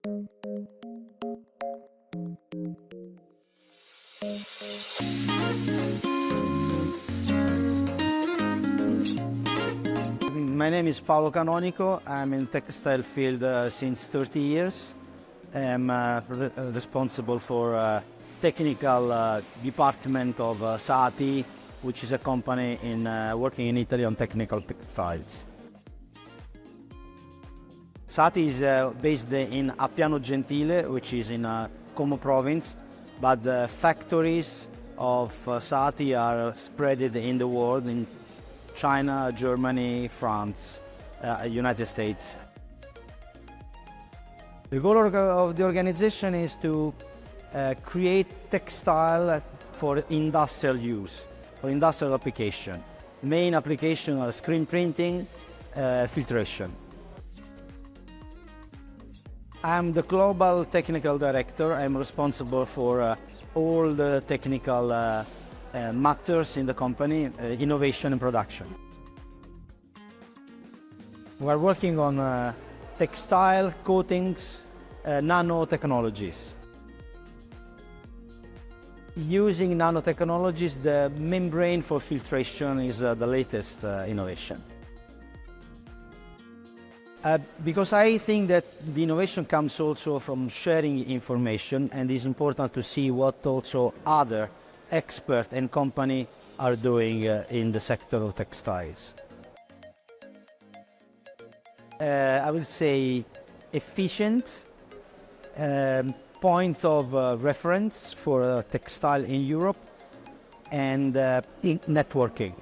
My name is Paolo Canonico. I'm in textile field since 30 years. I'm responsible for technical department of SAATI, which is a company working in Italy on technical textiles. SAATI is based in Appiano Gentile, which is in Como province, but the factories of SAATI are spread in the world, in China, Germany, France, United States. The goal of the organization is to create textile for industrial use, for industrial application. Main application are screen printing, filtration. I'm the global technical director. I'm responsible for all the technical matters in the company, innovation and production. We're working on textile, coatings, nanotechnologies. Using nanotechnologies, the membrane for filtration is the latest innovation. Because I think that the innovation comes also from sharing information, and it's important to see what also other experts and companies are doing in the sector of textiles. I would say efficient, point of reference for textile in Europe, and networking.